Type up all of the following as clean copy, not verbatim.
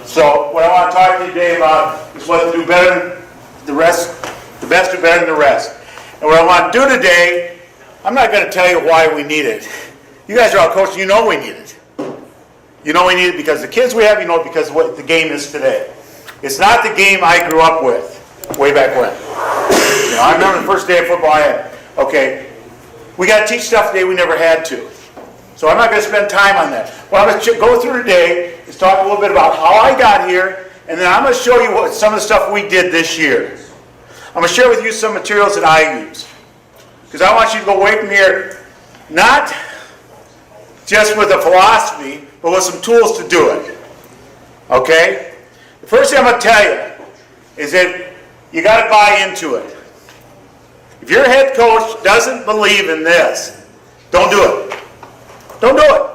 So what I want to talk to you today about is what to do better than the rest, the best do better than the rest. And what I want to do today, I'm not going to tell you why we need it. You guys are all coaches, you know we need it. You know we need it because the kids we have, you know because of what the game is today. It's not the game I grew up with way back when. You know, I remember the first day of football I had, okay, we got to teach stuff today we never had to. So I'm not going to spend time on that. What I'm going to go through today is talk a little bit about how I got here, and then I'm going to show you what some of the stuff we did this year. I'm going to share with you some materials that I use. Because I want you to go away from here not just with a philosophy, but with some tools to do it. Okay? The first thing I'm going to tell you is that you got to buy into it. If your head coach doesn't believe in this, don't do it. Don't do it.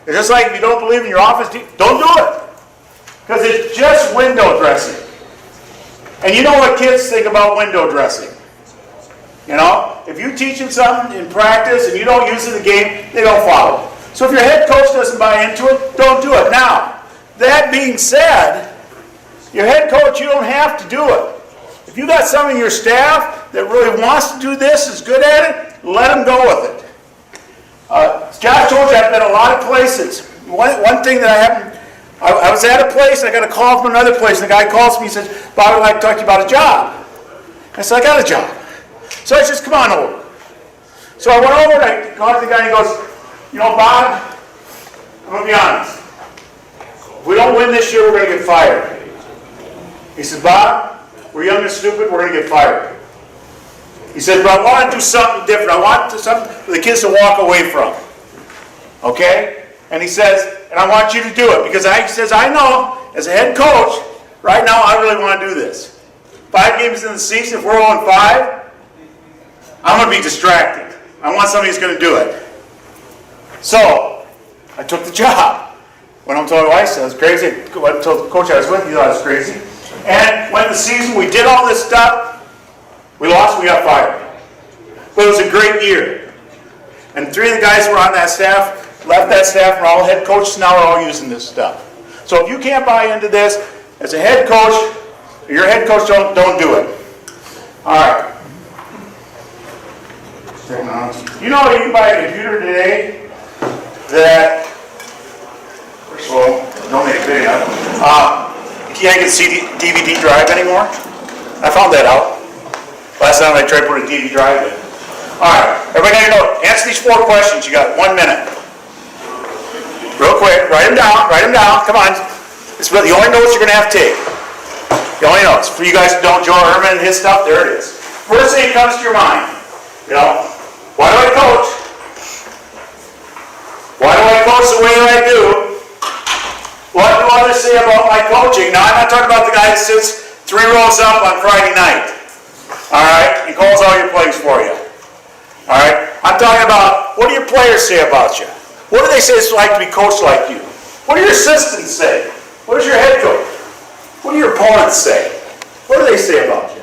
It's just like if you don't believe in your office team, don't do it. Because it's just window dressing. And you know what kids think about window dressing. You know, if you teach them something in practice and you don't use it in the game, they don't follow it. So if your head coach doesn't buy into it, don't do it. Now, that being said, your head coach, you don't have to do it. If you got some of your staff that really wants to do this, is good at it, let them go with it. Josh told you I've been a lot of places. One thing that I was at a place, I got a call from another place, and the guy calls me and says, Bob, I'd like to talk to you about a job. I said, I got a job. So I said, come on over. So I went over and I called the guy and he goes, you know, Bob, I'm going to be honest. If we don't win this year, we're going to get fired. He said, Bob, we're young and stupid, we're going to get fired. He said, but I want to do something different. I want something for the kids to walk away from. Okay? And he says, and I want you to do it. Because he says, I know, as a head coach, right now I really want to do this. 5 games in the season, if we're 0-5, I'm going to be distracted. I want somebody who's going to do it. So, I took the job. When I told my wife, I was crazy. When I told the coach I was with, he thought I was crazy. And when the season, we did all this stuff, we lost, we got fired. But it was a great year. And 3 of the guys who were on that staff, left that staff, and are all head coaches now, are all using this stuff. So if you can't buy into this, as a head coach, your head coach, don't do it. Alright. You know you can buy a computer today that, well, don't make it big enough. You can't get DVD drive anymore. I found that out. Last time I tried to put a DVD drive in. Alright, everybody got to know. Answer these 4 questions. You got 1 minute. Real quick, write them down, come on. It's the only notes you're going to have to take. The only notes. For you guys who don't, Joe Herman and his stuff, there it is. First thing that comes to your mind, you know, why do I coach? Why do I coach the way that I do? What do others say about my coaching? Now, I'm not talking about the guy that sits 3 rows up on Friday night. Alright? He calls all your plays for you. Alright? I'm talking about, what do your players say about you? What do they say it's like to be coached like you? What do your assistants say? What does your head coach? What do your opponents say? What do they say about you?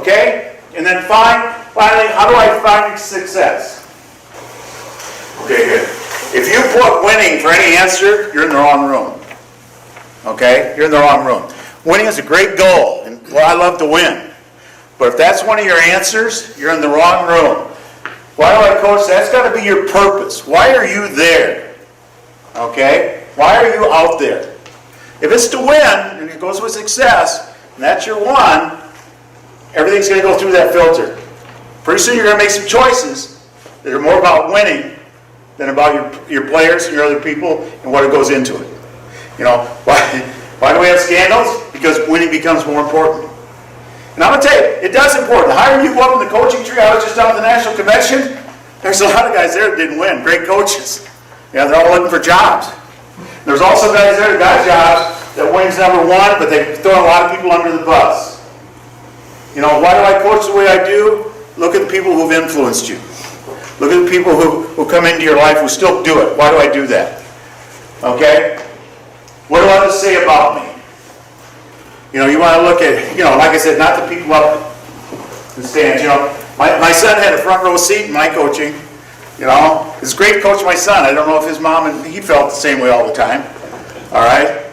Okay? And then finally, how do I find success? Okay, good. If you put winning for any answer, you're in the wrong room. Okay? You're in the wrong room. Winning is a great goal, and well, I love to win. But if that's one of your answers, you're in the wrong room. Why do I coach? That's got to be your purpose. Why are you there? Okay? Why are you out there? If it's to win, and it goes with success, and that's your one, everything's going to go through that filter. Pretty soon you're going to make some choices that are more about winning than about your players and your other people and what it goes into it. You know, why do we have scandals? Because winning becomes more important. And I'm going to tell you, it does important. The higher you go up in the coaching tree, I was just down at the National Convention, there's a lot of guys there that didn't win. Great coaches. Yeah, they're all looking for jobs. There's also guys there that got jobs that winning's number 1, but they've thrown a lot of people under the bus. You know, why do I coach the way I do? Look at the people who've influenced you. Look at the people who come into your life who still do it. Why do I do that? Okay? What do others say about me? You know, you want to look at, you know, like I said, not the people up in the stands. You know, my son had a front row seat in my coaching. You know, it's great to coach my son. I don't know if his mom and he felt the same way all the time. All right?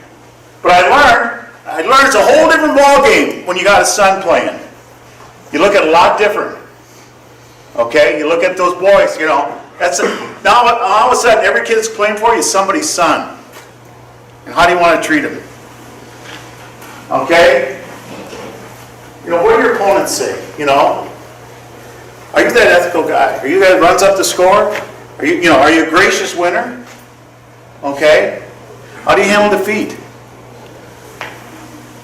parents, a whole different ball game when you got a son playing. You look at it a lot different. Okay? You look at those boys, you know. Now all of a sudden, every kid that's playing for you is somebody's son. And how do you want to treat them? Okay? You know, what do your opponents say? You know? Are you that ethical guy? Are you the guy that runs up the score? Are you a gracious winner? Okay? How do you handle defeat?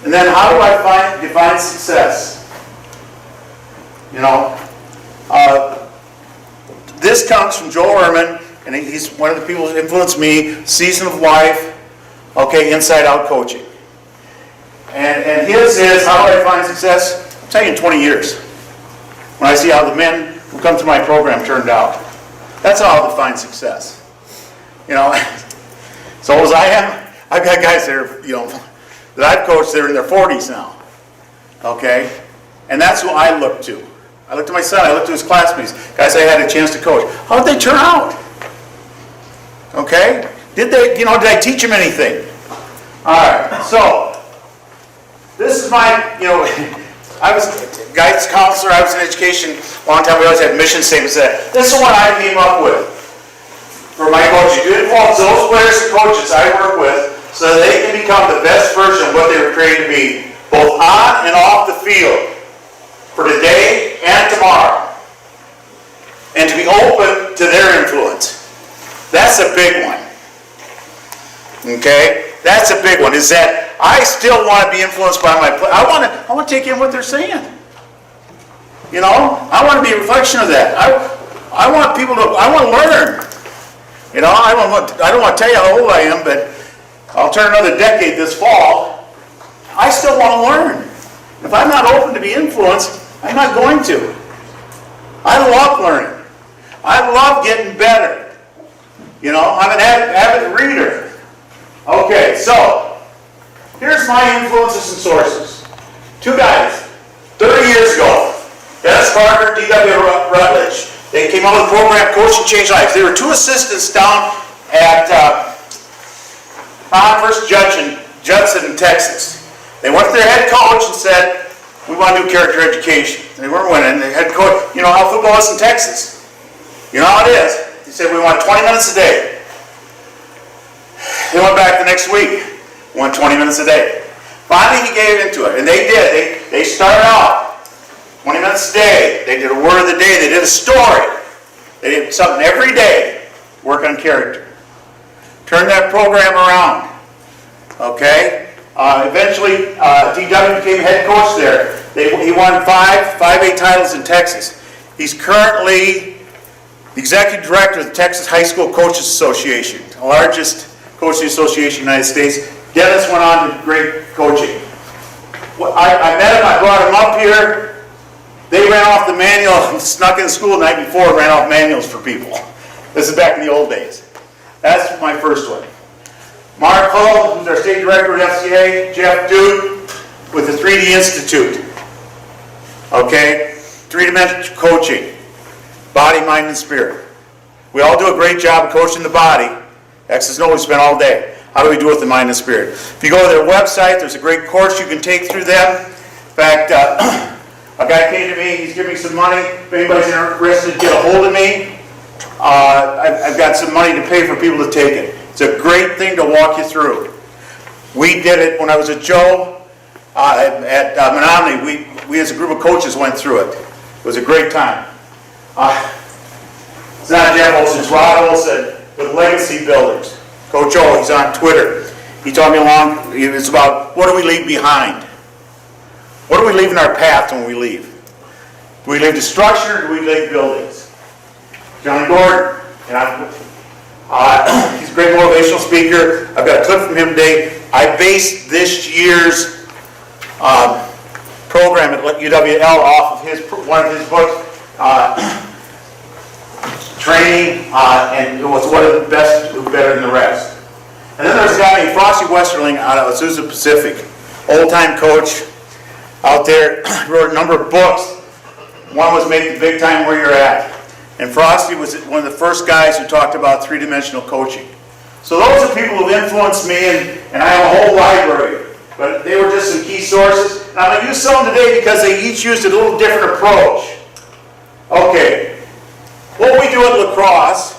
And then how do I define success? You know, this comes from Joel Ehrman, and he's one of the people who influenced me, Season of Life, okay, Inside Out Coaching. And his is, how do I define success? I'll tell you in 20 years. When I see how the men who come to my program turned out. That's how I'll define success. You know, so as I am, I've got guys that are, you know, that I've coached, they're in their 40s now. Okay? And that's who I look to. I look to my son, I look to his classmates, guys I had a chance to coach. How did they turn out? Okay? Did I teach them anything? Alright, so, this is my, you know, I was a guidance counselor, I was in education a long time, we always had mission statements that, this is what I came up with for my coaching. To involve those players and coaches I work with so that they can become the best version of what they were created to be, both on and off the field, for today and tomorrow, and to be open to their influence. That's a big one. Okay? That's a big one, is that I still want to be influenced by my play. I want to take in what they're saying. You know? I want to be a reflection of that. I want people to, I want to learn. You know, I don't want to tell you how old I am, but I'll turn another decade this fall. I still want to learn. If I'm not open to be influenced, I'm not going to. I love learning. I love getting better. You know, I'm an avid reader. Okay, so here's my influences and sources. Two guys, 30 years ago, Dennis Parker, D.W. Rutledge. They came out with a program, Coaching Changed Lives. They were two assistants down at First Judson in Texas. They went to their head coach and said, we want to do character education. They weren't winning. The head coach, you know how football is in Texas. You know how it is. He said, we want 20 minutes a day. They went back the next week. We want 20 minutes a day. Finally, he gave into it, and they did. They started out 20 minutes a day. They did a word of the day. They did a story. They did something every day. Work on character. Turn that program around. Okay? Eventually, D.W. became head coach there. He won five A titles in Texas. He's currently the executive director of the Texas High School Coaches Association, the largest coaching association in the United States. Dennis went on to great coaching. I met him, I brought him up here. They ran off the manual, snuck in school the night before and ran off manuals for people. This is back in the old days. That's my first one. Mark Hull, who's our state director at FCA, Jeff Duke with the 3D Institute. Okay? Three-dimensional coaching. Body, mind, and spirit. We all do a great job of coaching the body. X's and O's we spend all day. How do we do it with the mind and spirit? If you go to their website, there's a great course you can take through them. In fact, a guy came to me, he's giving me some money. If anybody's interested, get a hold of me. I've got some money to pay for people to take it. It's a great thing to walk you through. We did it when I was at Joe at Menominee. We as a group of coaches went through it. It was a great time. It's not Jeff Olson, it's Rod Olson with Legacy Builders. Coach O, he's on Twitter. He taught me it's about what do we leave behind? What do we leave in our path when we leave? Do we leave destruction or do we leave buildings? John Gordon, and he's a great motivational speaker. I've got a clip from him today. I based this year's program at UWL off of one of his books, Training, and it was one of the best who better than the rest. And then there's a guy named Frosty Westerling out of Azusa Pacific, old-time coach out there, wrote a number of books. One was Make the Big Time Where You're At. And Frosty was one of the first guys who talked about three-dimensional coaching. So those are people who influenced me, and I have a whole library. But they were just list some key sources. And I'm going to use some today because they each used a little different approach. Okay, what we do at lacrosse,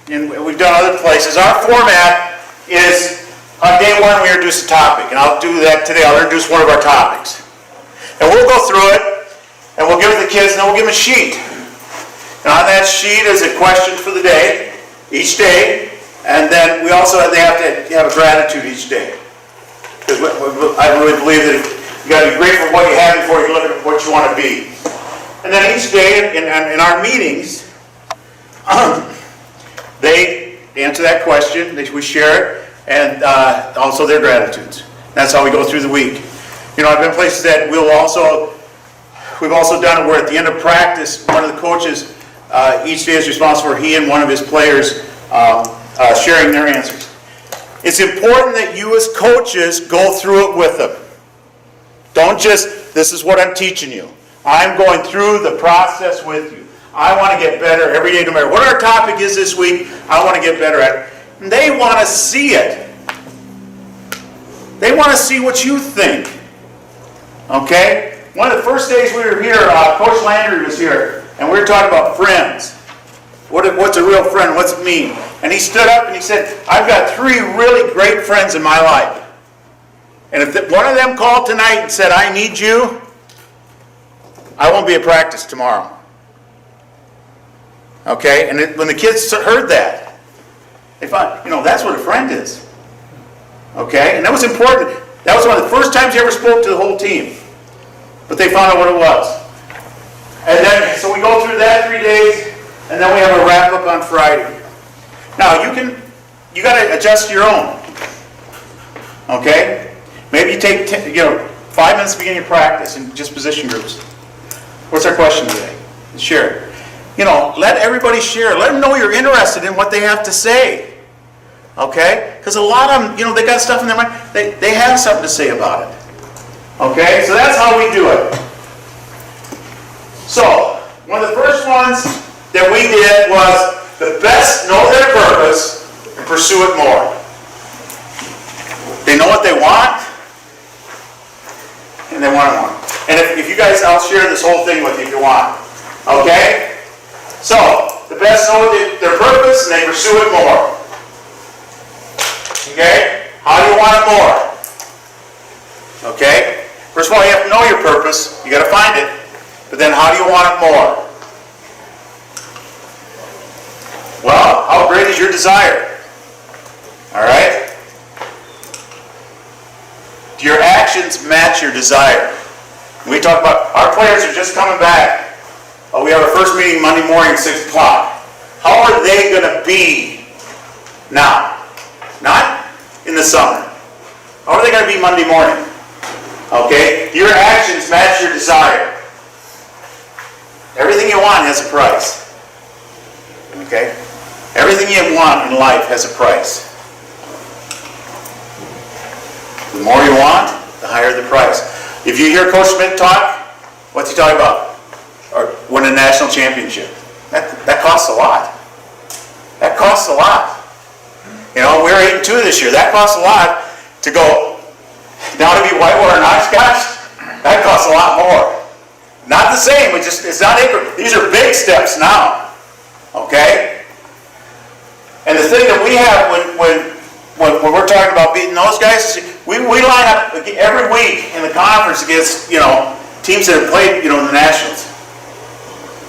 and we've done other places, our format is on day one we introduce a topic, and I'll do that today. I'll introduce one of our topics. And we'll go through it, and we'll give it to the kids, and then we'll give them a sheet. And on that sheet is a question for the day, each day, and then we also they have to have a gratitude each day. Because I really believe that you got to be grateful for what you have before you look at what you want to be. And then each day in our meetings, they answer that question, we share it, and also their gratitudes. That's how we go through the week. You know, I've been places that we've also done it where at the end of practice, one of the coaches each day is responsible for he and one of his players sharing their answers. It's important that you as coaches go through it with them. Don't just, this is what I'm teaching you. I'm going through the process with you. I want to get better every day, no matter what our topic is this week, I want to get better at it. And they want to see it. They want to see what you think. Okay? One of the first days we were here, Coach Landry was here, and we were talking about friends. What's a real friend? What's it mean? And he stood up and he said, I've got 3 really great friends in my life. And if one of them called tonight and said, I need you, I won't be at practice tomorrow. Okay? And when the kids heard that, they thought, you know, that's what a friend is. Okay? And that was important. That was one of the first times he ever spoke to the whole team. But they found out what it was. And then, so we go through that 3 days, and then we have a wrap up on Friday. Now, you got to adjust your own. Okay? Maybe you take 5 minutes at the beginning of practice and just position groups. What's our question today? Share. You know, let everybody share. Let them know you're interested in what they have to say. Okay? Because a lot of them, you know, they got stuff in their mind. They have something to say about it. Okay? So that's how we do it. So, one of the first ones that we did was the best know their purpose and pursue it more. They know what they want, and they want it more. And if you guys, I'll share this whole thing with you if you want. Okay? So, the best know their purpose and they pursue it more. Okay? How do you want it more? Okay? First of all, you have to know your purpose. You got to find it. But then how do you want it more? Well, how great is your desire? Alright? Do your actions match your desire? We talk about, our players are just coming back. We have our first meeting Monday morning at 6 o'clock. How are they going to be now? Not in the summer. How are they going to be Monday morning? Okay? Your actions match your desire. Everything you want has a price. Okay? Everything you want in life has a price. The more you want, the higher the price. If you hear Coach Smith talk, what's he talking about? Or win a national championship. That costs a lot. That costs a lot. You know, we were 8-2 this year. That costs a lot to go down to be whitewater and Oshkosh. That costs a lot more. Not the same. It's not equal. These are big steps now. Okay? And the thing that we have when we're talking about beating those guys, we line up every week in the conference against, you know, teams that have played, you know, in the Nationals.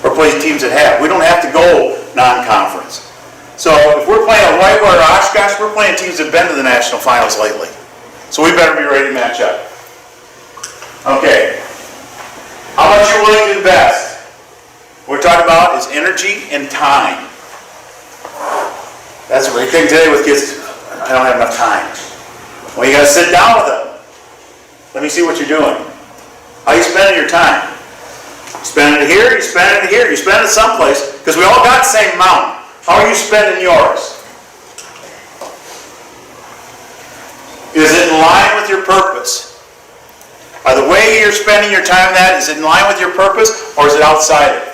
Or play teams that have. We don't have to go non-conference. So if we're playing a Whitewater or Oshkosh, we're playing teams that have been to the national finals lately. So we better be ready to match up. Okay. How much you're willing to invest? What we're talking about is energy and time. That's a big thing today with kids. I don't have enough time. Well, you got to sit down with them. Let me see what you're doing. How are you spending your time? You spending it here, you spending it here, you spend it someplace, because we all got the same amount. How are you spending yours? Is it in line with your purpose? The way you're spending your time is it in line with your purpose, or is it outside it?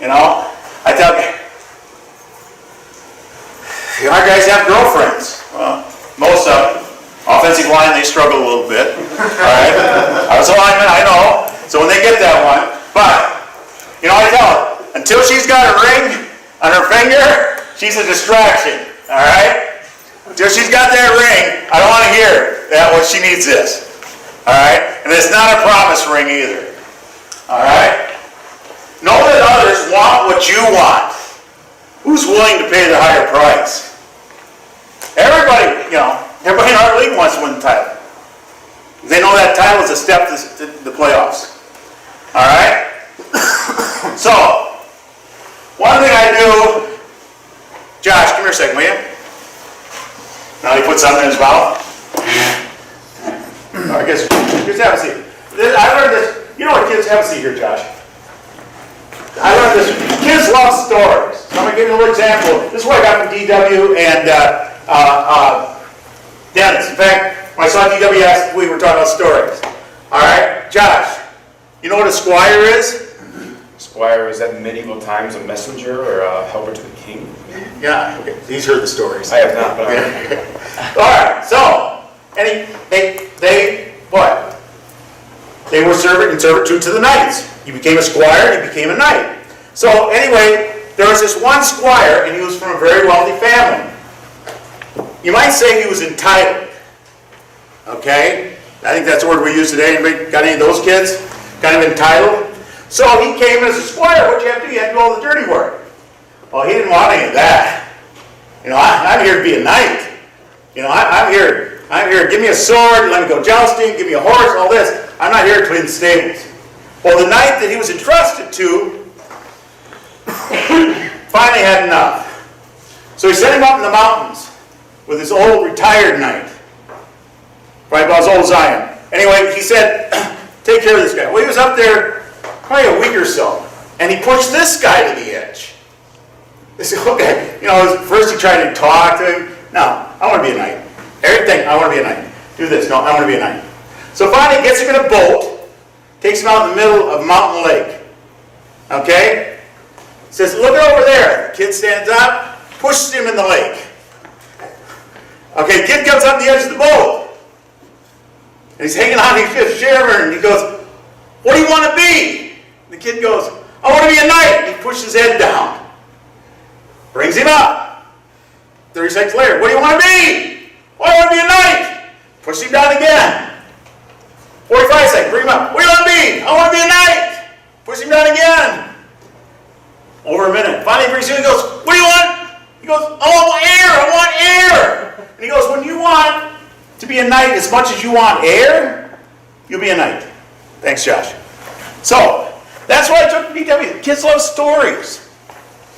You know? I tell you, our guys have girlfriends. Well, most of them. All offensive line, they struggle a little bit. All right? I was a lineman, I know. So when they get that one, but, you know, I tell her, until she's got a ring on her finger, she's a distraction. All right? Until she's got that ring, I don't want to hear that what she needs this. All right? And it's not a promise ring either. All right? Know that others want what you want. Who's willing to pay the higher price? Everybody, you know, everybody in our league wants to win the title. They know that title is a step to the playoffs. All right? So, one thing I do, Josh, come here a second, will you? Now he put something in his mouth. I guess, just have a seat. I learned this, you know what kids, have a seat here, Josh. I learned this, kids love stories. So I'm going to give you a little example. This is what I got from DW and Dennis. In fact, when I saw DW asked, we were talking about stories. All right, Josh, you know what a squire is? Squire, is that in medieval times a messenger or a helper to the king? Yeah, okay. He's heard the stories. I have not, but All right, so, and what? They were in servitude to the knights. He became a squire and he became a knight. So anyway, there was this one squire and he was from a very wealthy family. You might say he was entitled. Okay? I think that's the word we use today. Anybody got any of those kids? Kind of entitled? So he came as a squire. What you have to do? You have to do all the dirty work. Well, he didn't want any of that. You know, I'm here to be a knight. You know, I'm here, give me a sword, let me go jousting, give me a horse, all this. I'm not here to clean the stables. Well, the knight that he was entrusted to finally had enough. So he sent him up in the mountains with his old retired knight. Right about his old Zion. Anyway, he said, take care of this guy. Well, he was up there probably a week or so. And he pushed this guy to the edge. He said, okay. You know, first he tried to talk to him. No, I want to be a knight. Everything, I want to be a knight. Do this. No, I want to be a knight. So finally he gets him in a boat, takes him out in the middle of Mountain Lake. Okay? Says, look over there. The kid stands up, pushes him in the lake. Okay, the kid comes up the edge of the boat. And he's hanging on, he's just shivering. And he goes, what do you want to be? And the kid goes, I want to be a knight. And he pushes his head down. Brings him up. 30 seconds later, what do you want to be? Well, I want to be a knight. Push him down again. 45 seconds, bring him up. What do you want to be? I want to be a knight. Push him down again. Over a minute. Finally he brings him and goes, what do you want? He goes, I want air, I want air. And he goes, when you want to be a knight as much as you want air, you'll be a knight. Thanks, Josh. So, that's why I took DW. Kids love stories.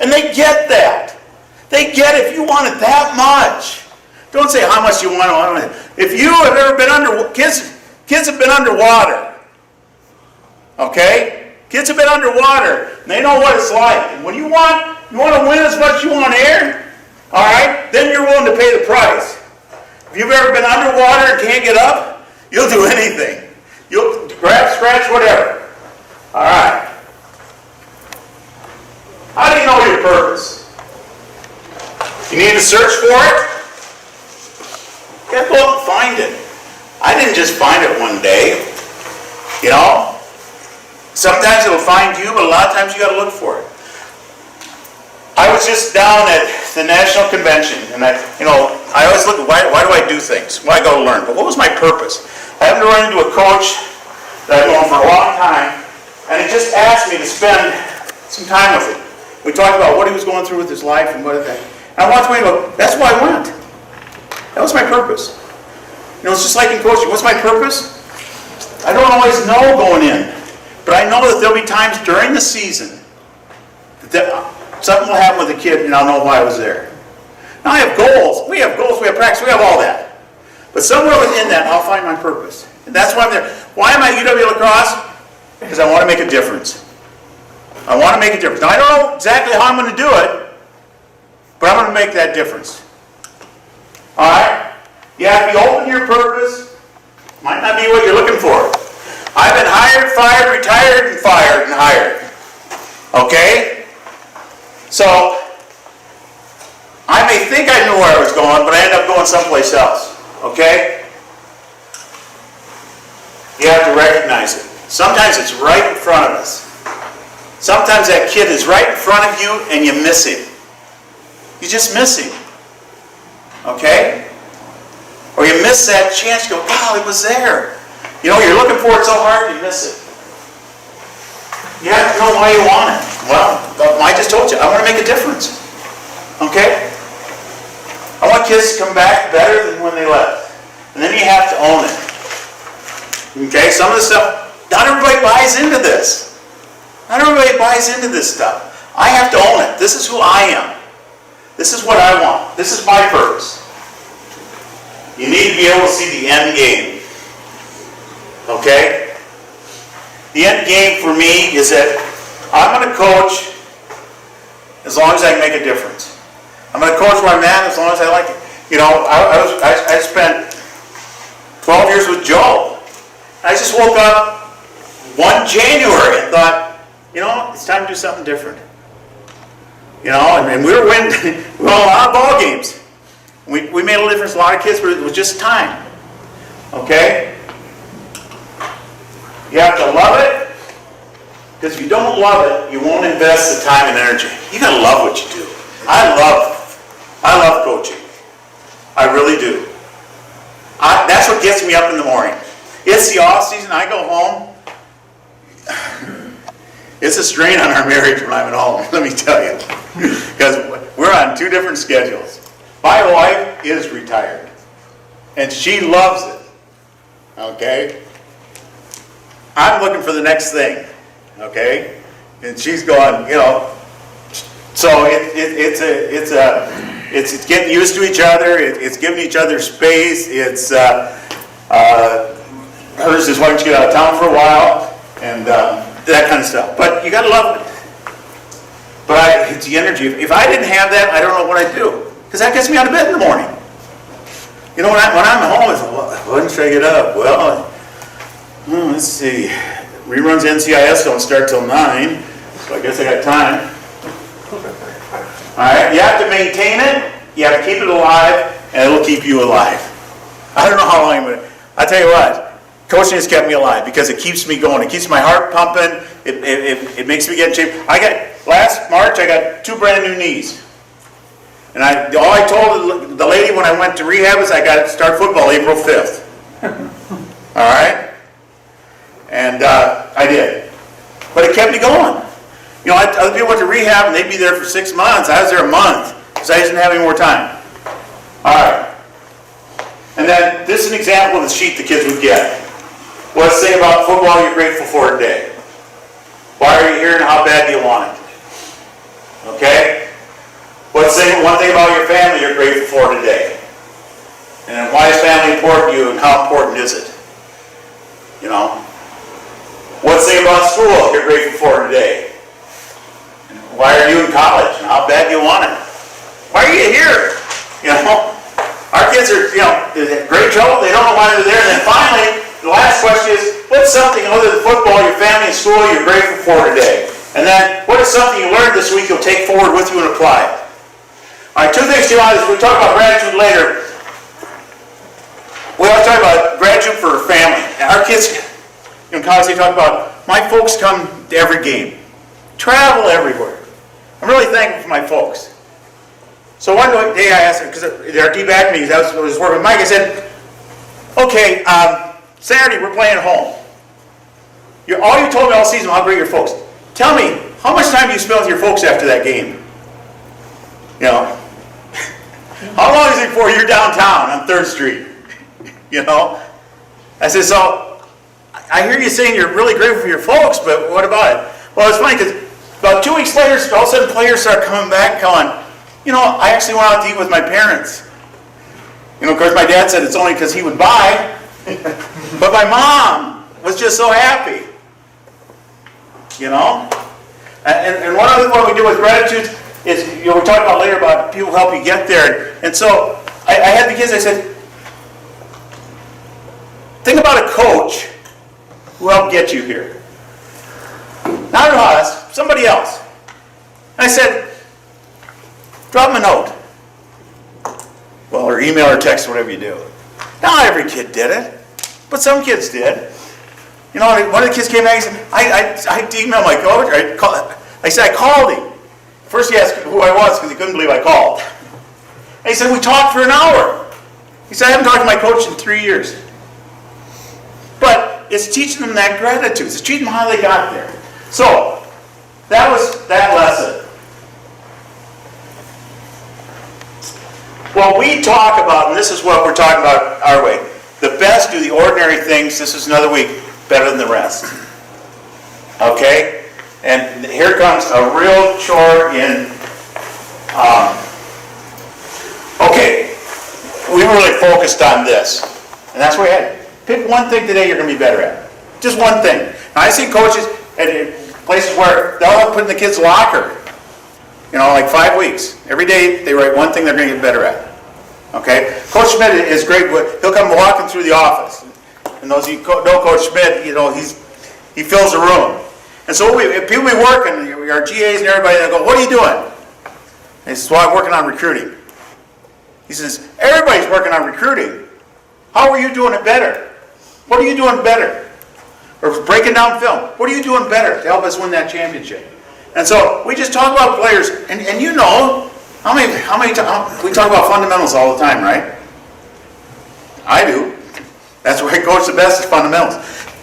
And they get that. They get if you want it that much. Don't say how much you want it. If you have ever been under, kids have been underwater. Okay? Kids have been underwater. And they know what it's like. And when you want to win as much as you want air, all right, then you're willing to pay the price. If you've ever been underwater and can't get up, you'll do anything. You'll grab, scratch, whatever. All right. How do you know your purpose? You need to search for it? You have to go out and find it. I didn't just find it one day. You know? Sometimes it'll find you, but a lot of times you got to look for it. I was just down at the National Convention, and I always look at why do I do things? Why I go to learn? But what was my purpose? I happened to run into a coach that I've known for a long time, and he just asked me to spend some time with him. We talked about what he was going through with his life and what that. And I walked away and go, that's why I went. That was my purpose. You know, it's just like in coaching. What's my purpose? I don't always know going in, but I know that there'll be times during the season that something will happen with a kid and I'll know why I was there. Now I have goals. We have goals, we have practice, we have all that. But somewhere within that, I'll find my purpose. And that's why I'm there. Why am I at UW La Crosse? Because I want to make a difference. I want to make a difference. Now I don't know exactly how I'm going to do it, but I'm going to make that difference. All right? You have to be open to your purpose. Might not be what you're looking for. I've been hired, fired, retired, and fired, and hired. Okay? So, I may think I knew where I was going, but I end up going someplace else. Okay? You have to recognize it. Sometimes it's right in front of us. Sometimes that kid is right in front of you and you miss him. You just miss him. Okay? Or you miss that chance, you go, wow, it was there. You know, you're looking for it so hard, you miss it. You have to know why you want it. Well, I just told you, I want to make a difference. Okay? I want kids to come back better than when they left. And then you have to own it. Okay? Some of the stuff, not everybody buys into this. Not everybody buys into this stuff. I have to own it. This is who I am. This is what I want. This is my purpose. You need to be able to see the end game. Okay? The end game for me is that I'm going to coach as long as I can make a difference. I'm going to coach where I'm at as long as I like it. You know, I spent 12 years with Joe. I just woke up one January and thought, you know, it's time to do something different. You know, and we were winning a lot of ball games. We made a difference. A lot of kids, but it was just time. Okay? You have to love it, because if you don't love it, you won't invest the time and energy. You gotta love what you do. I love coaching. I really do. That's what gets me up in the morning. It's the off season. I go home. It's a strain on our marriage when I'm at home, let me tell you. Because we're on two different schedules. My wife is retired. And she loves it. Okay? I'm looking for the next thing. Okay? And she's going, you know. So it's getting used to each other. It's giving each other space. It's hers is wanting to get out of town for a while. And that kind of stuff. But you got to love it. But it's the energy. If I didn't have that, I don't know what I'd do. Because that gets me out of bed in the morning. You know, when I'm home, it's, well, when should I get up? Well, let's see. Reruns NCIS don't start till 9, so I guess I got time. All right, you have to maintain it. You have to keep it alive, and it'll keep you alive. I don't know how long I'm going to. I tell you what. Coaching has kept me alive because it keeps me going. It keeps my heart pumping. It makes me get in shape. Last March, I got 2 brand new knees. And all I told the lady when I went to rehab is I got to start football April 5th. All right? And I did. But it kept me going. You know, other people went to rehab and they'd be there for 6 months. I was there a month because I didn't have any more time. All right. And then this is an example of the sheet the kids would get. Let's say about football you're grateful for today. Why are you here and how bad do you want it? Okay? Let's say one thing about your family you're grateful for today. And why is family important to you and how important is it? You know? Let's say about school you're grateful for today. And why are you in college and how bad do you want it? Why are you here? You know? Our kids are, you know, in great trouble. They don't know why they're there. And then finally, the last question is, what's something other than football, your family, and school you're grateful for today? And then, what is something you learned this week you'll take forward with you and apply it? All right, 2 things to this. We'll talk about gratitude later. We always talk about gratitude for family. Our kids, in college, they talk about, my folks come to every game. Travel everywhere. I'm really thankful for my folks. So one day I asked them, because our D-back meetings, I was working with Mike, I said, okay, Saturday we're playing at home. All you told me all season how great your folks. Tell me, how much time do you spend with your folks after that game? You know? How long is it before you're downtown on 3rd Street? You know? I said, so, I hear you saying you're really grateful for your folks, but what about it? Well, it's funny, because about 2 weeks later, all of a sudden players start coming back going, you know, I actually went out to eat with my parents. You know, of course, my dad said it's only because he would buy. But my mom was just so happy. You know? And one other thing we do with gratitude is, you know, we're talking about later about people who help you get there. And so I had the kids, I said, think about a coach who helped get you here. Not us, somebody else. And I said, drop them a note. Well, or email or text, whatever you do. Not every kid did it, but some kids did. You know, one of the kids came back and said, I emailed my coach. I said, I called him. First he asked who I was because he couldn't believe I called. And he said, we talked for an hour. He said, I haven't talked to my coach in 3 years. But it's teaching them that gratitude. It's teaching them how they got there. So, that was that lesson. Well, we talk about, and this is what we're talking about our way, the best do the ordinary things, this is another week, better than the rest. Okay? And here comes a real chore in, okay, we really focused on this. And that's what we had. Pick one thing today you're going to be better at. Just one thing. Now, I see coaches at places where they'll have put in the kids' locker, you know, like 5 weeks. Every day they write one thing they're going to get better at. Okay? Coach Schmidt is great. He'll come walking through the office. And those of you who know Coach Schmidt, you know, he fills the room. And so people be working, our GAs and everybody, they go, what are you doing? And he says, well, I'm working on recruiting. He says, everybody's working on recruiting. How are you doing it better? What are you doing better? Or breaking down film. What are you doing better to help us win that championship? And so we just talk about players, and you know, how many times we talk about fundamentals all the time, right? I do. That's where I coach the best is fundamentals.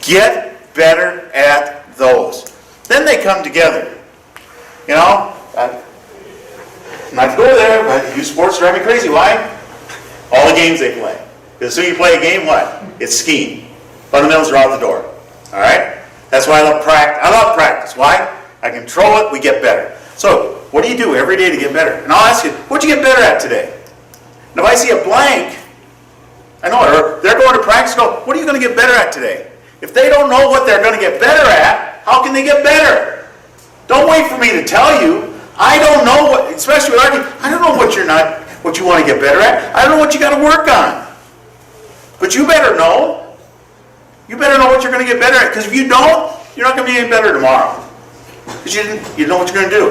Get better at those. Then they come together. You know, not to go there, but youth sports drive me crazy. Why? All the games they play. Because as soon as you play a game, what? It's scheme. Fundamentals are out the door. All right? That's why I love practice. I love practice. Why? I control it, we get better. So, what do you do every day to get better? And I'll ask you, what'd you get better at today? And if I see a blank, I know, or they're going to practice, go, what are you going to get better at today? If they don't know what they're going to get better at, how can they get better? Don't wait for me to tell you. I don't know what, especially with our team, I don't know what you want to get better at. I don't know what you got to work on. But you better know. You better know what you're going to get better at. Because if you don't, you're not going to be any better tomorrow. Because you know what you're going to do.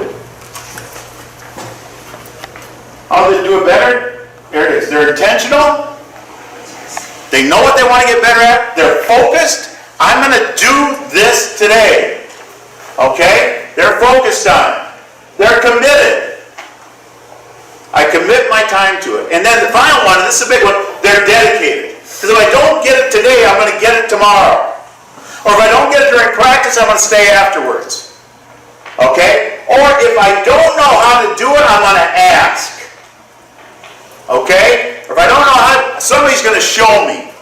How do they do it better? There it is. They're intentional. They know what they want to get better at. They're focused. I'm going to do this today. Okay? They're focused on it. They're committed. I commit my time to it. And then the final one, and this is a big one, they're dedicated. Because if I don't get it today, I'm going to get it tomorrow. Or if I don't get it during practice, I'm going to stay afterwards. Okay? Or if I don't know how to do it, I'm going to ask. Okay? Or if I don't know how to, somebody's going to show me.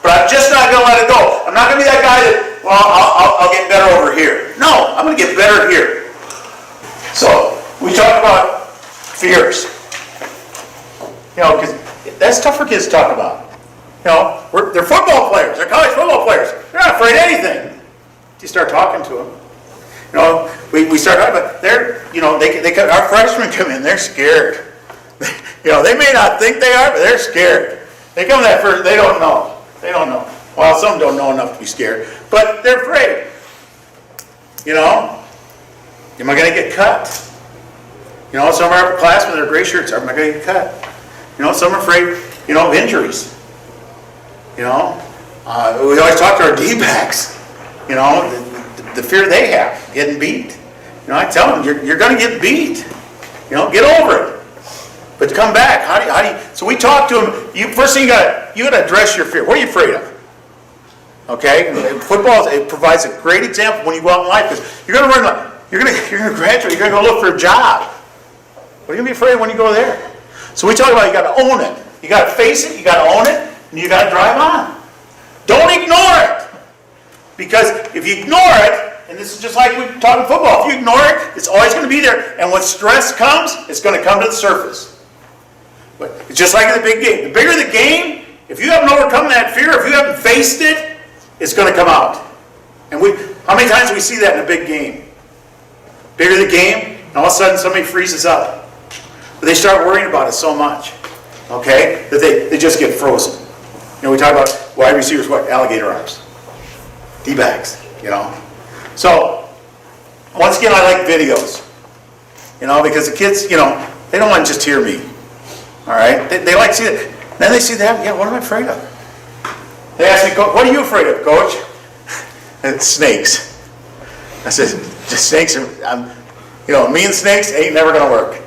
But I'm just not going to let it go. I'm not going to be that guy that, well, I'll get better over here. No, I'm going to get better here. So, we talk about fears. You know, because that's tough for kids to talk about. You know, they're football players. They're college football players. They're not afraid of anything. You start talking to them. You know, we start talking about, you know, our freshmen come in, they're scared. You know, they may not think they are, but they're scared. They come that first, they don't know. They don't know. Well, some don't know enough to be scared, but they're afraid. You know, am I going to get cut? You know, some of our upperclassmen, they're gray shirts, am I going to get cut? You know, some are afraid, you know, of injuries. You know, we always talk to our D-backs, you know, the fear they have, getting beat. You know, I tell them, you're going to get beat. You know, get over it. But come back. How do you? So we talk to them. First thing you got to address your fear. What are you afraid of? Okay, football it provides a great example when you go out in life because you're going to run. You're going to graduate. You're going to go look for a job. What are you going to be afraid of when you go there? So we talk about you got to own it. You got to face it. You got to own it, and you got to drive on. Don't ignore it, because if you ignore it. And this is just like we talk in football. If you ignore it, it's always going to be there. And when stress comes, it's going to come to the surface. But it's just like in the big game. The bigger the game, if you haven't overcome that fear, if you haven't faced it, it's going to come out. And how many times do we see that in a big game? Bigger the game, and all of a sudden somebody freezes up. But they start worrying about it so much, okay, that they just get frozen. You know, we talk about wide receivers, what? Alligator arms. D-backs, you know. So, once again, I like videos, you know, because the kids, you know, they don't want to just hear me, all right? They like to see it. Then they see that, yeah, what am I afraid of? They ask me, what are you afraid of, Coach? And it's snakes. I said, just snakes are, me and snakes ain't never gonna work.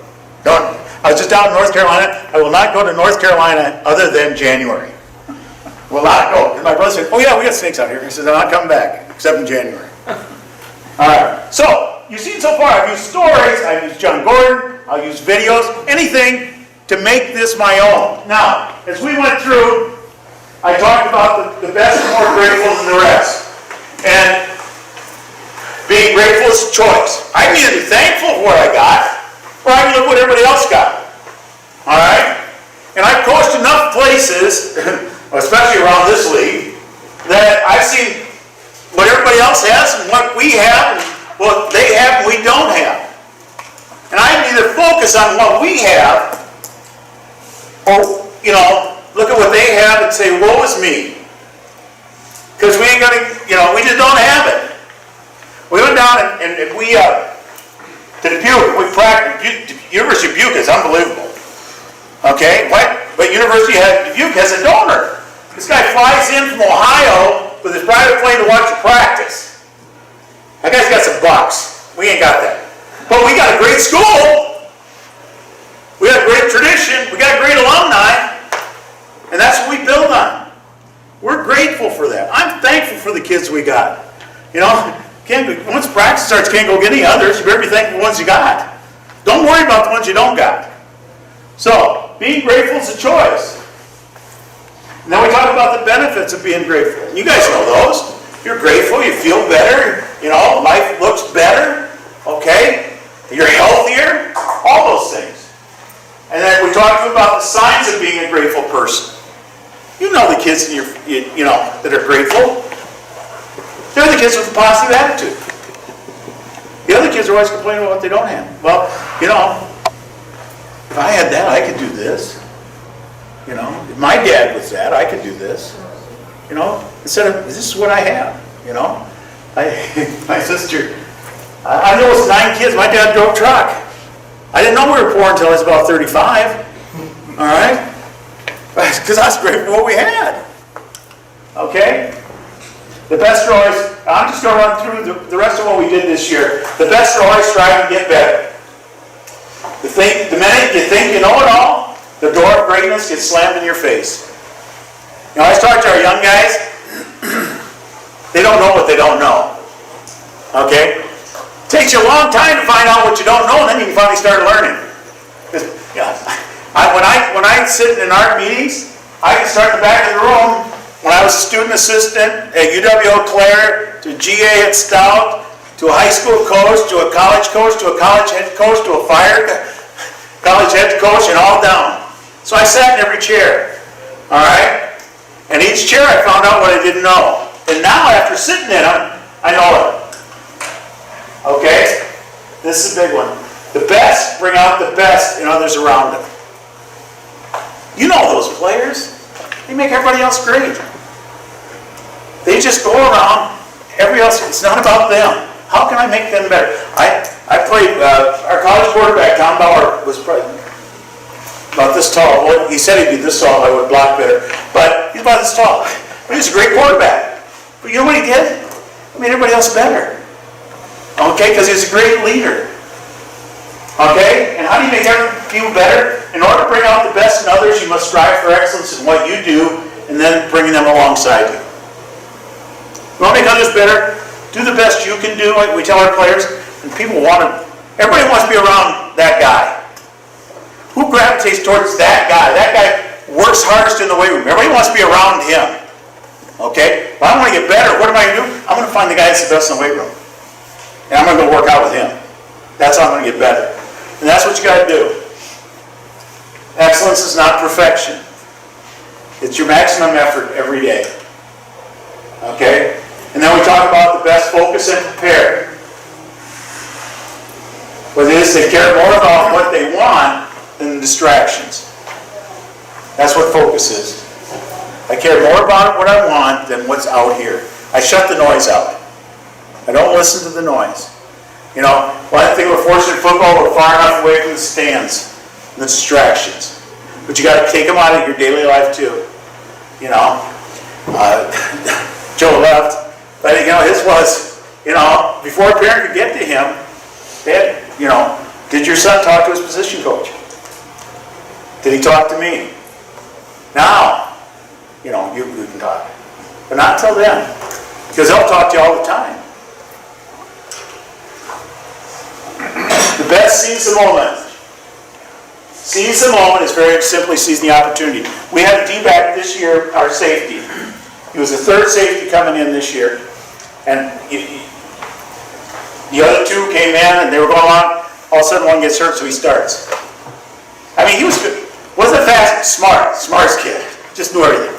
Don't. I was just down in North Carolina. I will not go to North Carolina other than January. Will not go. And my brother said, oh yeah, we got snakes out here. He said, I'm not coming back, except in January. All right. So, you've seen so far, I've used stories, I've used John Gordon, I'll use videos, anything to make this my own. Now, as we went through, I talked about the best and more grateful than the rest. And being grateful is a choice. I can either be thankful for what I got, or I can look what everybody else got. All right? And I've coached enough places, especially around this league, that I've seen what everybody else has and what we have and what they have and we don't have. And I can either focus on what we have, or, look at what they have and say, woe is me. Because we ain't gonna, we just don't have it. We went down and we, to Dubuque, we practiced. University of Dubuque is unbelievable. Okay? But University of Dubuque has a donor. This guy flies in from Ohio with his private plane to watch you practice. That guy's got some bucks. We ain't got that. But we got a great school. We got a great tradition. We got great alumni. And that's what we build on. We're grateful for that. I'm thankful for the kids we got. Once practice starts, can't go get any others. You better be thankful for the ones you got. Don't worry about the ones you don't got. So, being grateful is a choice. Now we talk about the benefits of being grateful. You guys know those. You're grateful, you feel better, life looks better, okay? You're healthier, all those things. And then we talked about the signs of being a grateful person. You know the kids in that are grateful. They're the kids with a positive attitude. The other kids are always complaining about what they don't have. Well, if I had that, I could do this. If my dad was that, I could do this. Instead of, this is what I have. My sister, I know it's 9 kids. My dad drove a truck. I didn't know we were poor until I was about 35. All right? Because I was grateful for what we had. Okay? The best are always, I'm just going to run through the rest of what we did this year. The best are always striving to get better. The minute you think you know it all, the door of greatness gets slammed in your face. I talk to our young guys, they don't know what they don't know. Okay? It takes you a long time to find out what you don't know, and then you can finally start learning. When I sit in art meetings, I can start in the back of the room. When I was a student assistant at UW-Eau Claire, to GA at Stout, to a high school coach, to a college coach, to a college head coach, to a fire college head coach, and all down. So I sat in every chair. All right? And each chair I found out what I didn't know. And now after sitting in them, I know it. Okay? This is a big one. The best bring out the best in others around them. You know those players. They make everybody else great. They just go around, everybody else, it's not about them. How can I make them better? I played, our college quarterback, Tom Bauer, was probably about this tall. Well, he said he'd be this tall, I would block better. But he's about this tall. But he was a great quarterback. But you know what he did? He made everybody else better. Okay, because he was a great leader. Okay? And how do you make everyone feel better? In order to bring out the best in others, you must strive for excellence in what you do, and then bring them alongside you. You want to make others better? Do the best you can do, like we tell our players, and everybody wants to be around that guy. Who gravitates towards that guy? That guy works hardest in the weight room. Everybody wants to be around him. Okay? Well, I want to get better. What am I going to do? I'm going to find the guy that's the best in the weight room. And I'm going to go work out with him. That's how I'm going to get better. And that's what you got to do. Excellence is not perfection. It's your maximum effort every day. Okay? And then we talk about the best focus and prepare. What it is, they care more about what they want than the distractions. That's what focus is. I care more about what I want than what's out here. I shut the noise out. I don't listen to the noise. One thing we're fortunate in football, we're far enough away from the stands and the distractions. But you got to take them out of your daily life too. Joe left. But, his was, before a parent could get to him, they had, did your son talk to his position coach? Did he talk to me? Now, you can talk. But not until then. Because they'll talk to you all the time. The best seize the moment. Seize the moment is very simply seizing the opportunity. We had a D-back this year, our safety. He was the third safety coming in this year. And the other two came in and they were going along. All of a sudden one gets hurt, so he starts. I mean, he was good. Wasn't fast, smartest kid. Just knew everything.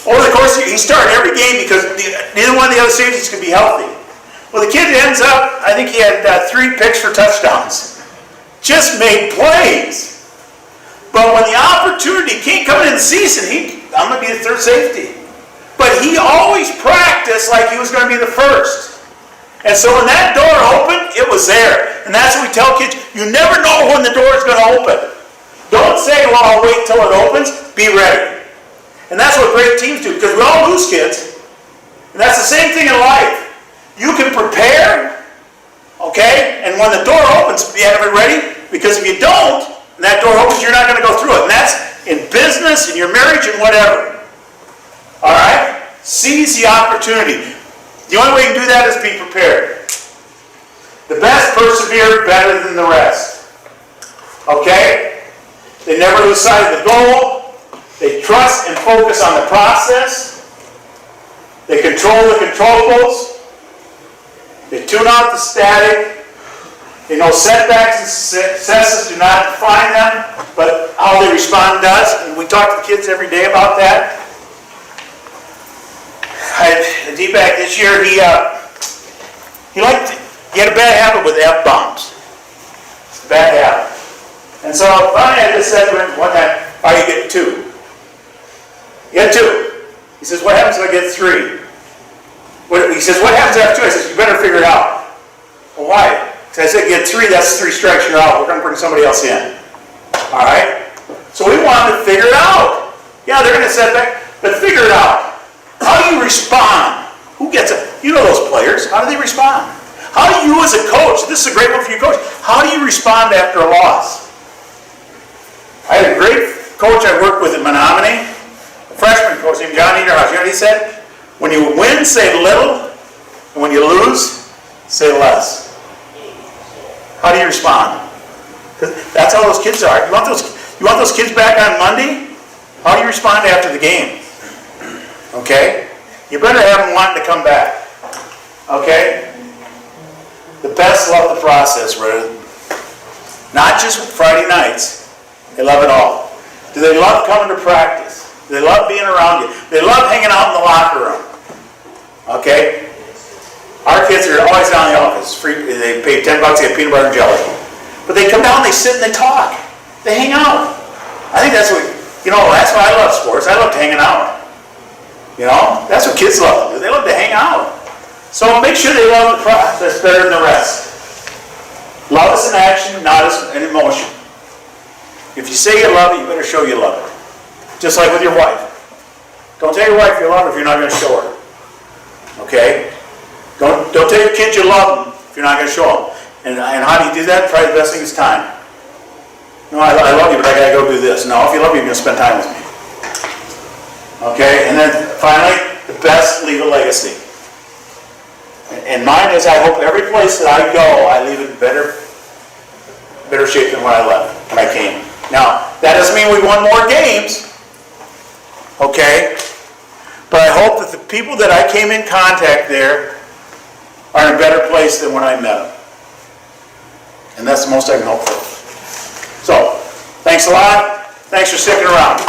Over the course of the year, he started every game because neither one of the other safeties could be healthy. Well, the kid ends up, I think he had 3 picks for touchdowns. Just made plays. But when the opportunity came coming in the season, I'm going to be the third safety. But he always practiced like he was going to be the first. And so when that door opened, it was there. And that's what we tell kids, you never know when the door is going to open. Don't say, well, I'll wait till it opens. Be ready. And that's what great teams do, because we all lose kids. And that's the same thing in life. You can prepare, okay? And when the door opens, you have it ready. Because if you don't, and that door opens, you're not going to go through it. And that's in business, in your marriage, and whatever. All right? Seize the opportunity. The only way you can do that is be prepared. The best persevere better than the rest. Okay? They never lose sight of the goal. They trust and focus on the process. They control the controllables. They tune out the static. They know setbacks and successes do not define them, but how they respond does. And we talk to the kids every day about that. I had a D-back this year. He had a bad habit with F-bombs. It's a bad habit. And so finally I just said to him one time, all right, you get 2. You get 2. He says, what happens if I get 3? He says, what happens after 2? I says, you better figure it out. Well, why? Because I said, get 3, that's 3 strikes, you're out. We're going to bring somebody else in. All right? So we wanted to figure it out. Yeah, they're going to set back, but figure it out. How do you respond? Who gets it? You know those players. How do they respond? How do you as a coach, this is a great one for you coach, how do you respond after a loss? I had a great coach I worked with at Menominee, a freshman coach named John Niederhaus. You know what he said? When you win, say little, and when you lose, say less. How do you respond? Because that's how those kids are. You want those kids back on Monday? How do you respond after the game? Okay? You better have them wanting to come back. Okay? The best love the process, rather. Not just Friday nights. They love it all. Do they love coming to practice? Do they love being around you? They love hanging out in the locker room. Okay? Our kids are always down in the office. Free, they pay $10 to get peanut butter and jelly. But they come down, they sit and they talk. They hang out. I think that's what, that's why I love sports. I love hanging out. That's what kids love to do. They love to hang out. So make sure they love the process better than the rest. Love is an action, not as an emotion. If you say you love it, you better show you love it. Just like with your wife. Don't tell your wife you love her if you're not going to show her. Okay? Don't tell your kids you love them if you're not going to show them. And how do you do that? Probably the best thing is time. No, I love you, but I got to go do this. No, if you love me, you're going to spend time with me. Okay? And then finally, the best, leave a legacy. And mine is, I hope every place that I go, I leave it in better shape than when I left, when I came. Now, that doesn't mean we won more games. Okay? But I hope that the people that I came in contact there are in a better place than when I met them. And that's the most I can hope for. So, thanks a lot. Thanks for sticking around.